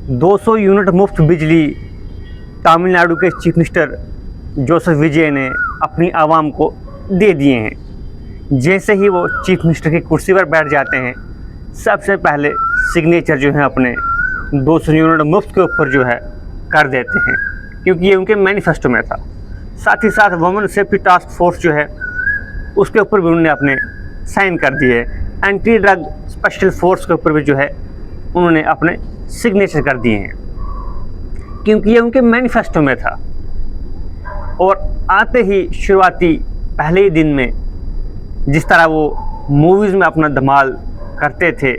200 unit मुफ्त बिजली तमिलनाडु के चीफ मिनिस्टर जोसेफ विजय ने अपनी आवाम को दे दिए हैं। जैसे ही वो चीफ मिनिस्टर की कुर्सी पर बैठ जाते हैं, सबसे पहले सिग्नेचर जो है अपने 200 यूनिट मुफ्त के ऊपर जो है कर देते हैं, क्योंकि ये उनके मैनिफेस्टो में था। साथ ही साथ वुमेन सेफ्टी टास्क फोर्स जो है उसके ऊपर भी उन्होंने अपने साइन कर दिए। एंटी ड्रग स्पेशल फोर्स के ऊपर भी जो है उन्होंने अपने सिग्नेचर कर दिए हैं, क्योंकि ये उनके मैनिफेस्टो में था। और आते ही शुरुआती पहले ही दिन में जिस तरह वो मूवीज़ में अपना धमाल करते थे,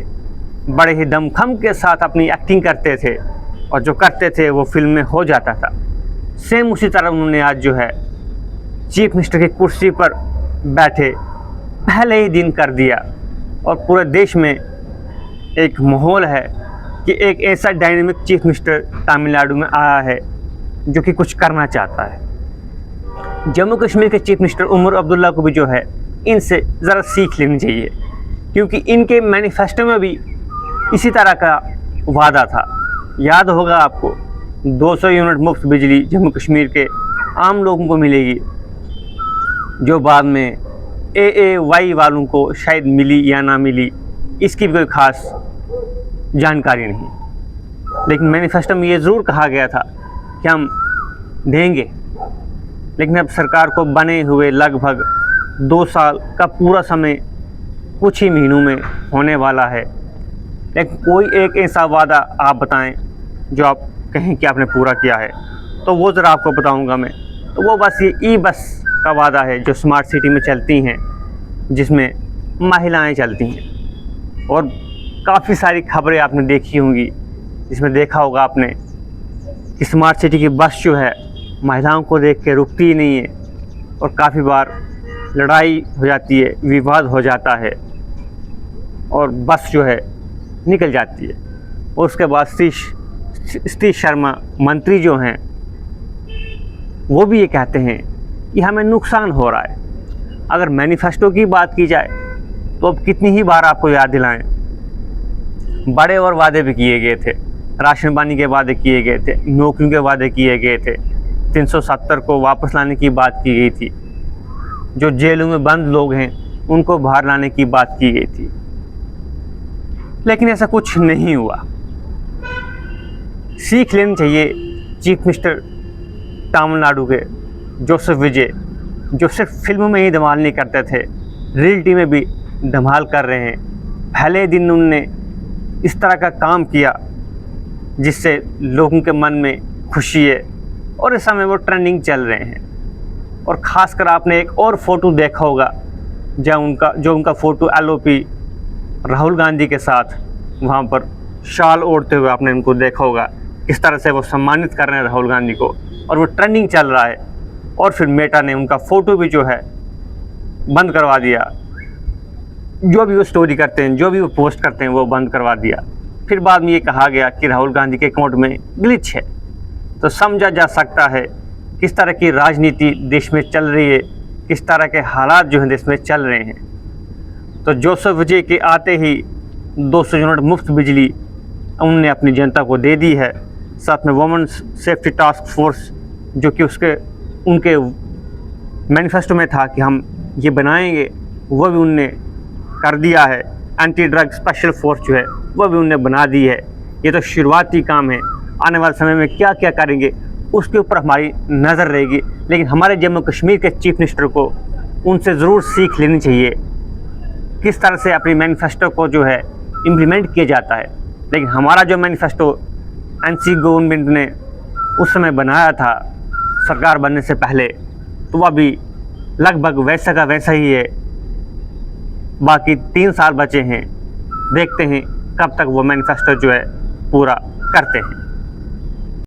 बड़े ही दमखम के साथ अपनी एक्टिंग करते थे और जो करते थे वो फिल्म में हो जाता था, सेम उसी तरह उन्होंने आज जो है चीफ मिनिस्टर की कुर्सी पर बैठे पहले ही दिन कर दिया। और पूरे देश में एक माहौल है कि एक ऐसा डायनेमिक चीफ मिनिस्टर तमिलनाडु में आया है जो कि कुछ करना चाहता है। जम्मू कश्मीर के चीफ मिनिस्टर उमर अब्दुल्ला को भी जो है इनसे ज़रा सीख लेनी चाहिए, क्योंकि इनके मैनिफेस्टो में भी इसी तरह का वादा था। याद होगा आपको, 200 यूनिट मुफ्त बिजली जम्मू कश्मीर के आम लोगों को मिलेगी, जो बाद में AAY वालों को शायद मिली या ना मिली, इसकी भी कोई ख़ास जानकारी नहीं। लेकिन मैनिफेस्टो में ये ज़रूर कहा गया था कि हम देंगे। लेकिन अब सरकार को बने हुए लगभग 2 साल का पूरा समय कुछ ही महीनों में होने वाला है, लेकिन कोई एक ऐसा वादा आप बताएं जो आप कहें कि आपने पूरा किया है, तो वो ज़रा आपको बताऊंगा मैं। तो वो बस ये ई-बस का वादा है जो स्मार्ट सिटी में चलती हैं, जिसमें महिलाएं चलती हैं। और काफ़ी सारी खबरें आपने देखी होंगी, जिसमें देखा होगा आपने कि स्मार्ट सिटी की बस जो है महिलाओं को देख के रुकती ही नहीं है और काफ़ी बार लड़ाई हो जाती है, विवाद हो जाता है और बस जो है निकल जाती है। और उसके बाद सतीश शर्मा मंत्री जो हैं वो भी ये कहते हैं कि हमें नुकसान हो रहा है। अगर मैनिफेस्टो की बात की जाए तो अब कितनी ही बार आपको याद दिलाएं, बड़े और वादे भी किए गए थे। राशन पानी के वादे किए गए थे, नौकरियों के वादे किए गए थे, 370 को वापस लाने की बात की गई थी, जो जेलों में बंद लोग हैं उनको बाहर लाने की बात की गई थी। लेकिन ऐसा कुछ नहीं हुआ। सीख लेनी चाहिए चीफ मिनिस्टर तमिलनाडु के जोसेफ विजय, जो सिर्फ फिल्मों में ही धमाल नहीं करते थे, रियलिटी में भी धमाल कर रहे हैं। पहले दिन उन्होंने इस तरह का काम किया जिससे लोगों के मन में खुशी है और इस समय वो ट्रेंडिंग चल रहे हैं। और ख़ासकर आपने एक और फ़ोटो देखा होगा जो उनका फ़ोटो LOP राहुल गांधी के साथ वहाँ पर शाल ओढ़ते हुए आपने उनको देखा होगा, किस तरह से वो सम्मानित कर रहे हैं राहुल गांधी को, और वो ट्रेंडिंग चल रहा है। और फिर मेटा ने उनका फ़ोटो भी जो है बंद करवा दिया। जो भी वो स्टोरी करते हैं, जो भी वो पोस्ट करते हैं, वो बंद करवा दिया। फिर बाद में ये कहा गया कि राहुल गांधी के अकाउंट में ग्लिच है। तो समझा जा सकता है किस तरह की राजनीति देश में चल रही है, किस तरह के हालात जो हैं देश में चल रहे हैं। तो जोसेफ विजय के आते ही 200 यूनिट मुफ्त बिजली उन्होंने अपनी जनता को दे दी है। साथ में वुमेन सेफ्टी टास्क फोर्स, जो कि उनके मैनिफेस्टो में था कि हम ये बनाएंगे, वो भी उनने कर दिया है। एंटी ड्रग स्पेशल फोर्स जो है वो भी उनने बना दी है। ये तो शुरुआती काम है, आने वाले समय में क्या क्या करेंगे उसके ऊपर हमारी नज़र रहेगी। लेकिन हमारे जम्मू कश्मीर के चीफ मिनिस्टर को उनसे ज़रूर सीख लेनी चाहिए किस तरह से अपनी मैनिफेस्टो को जो है इम्प्लीमेंट किया जाता है। लेकिन हमारा जो मैनिफेस्टो NC गवर्नमेंट ने उस समय बनाया था सरकार बनने से पहले, तो वह भी लगभग वैसा का वैसा ही है। बाकी 3 साल बचे हैं, देखते हैं कब तक वो मैनिफेस्टो जो है पूरा करते हैं।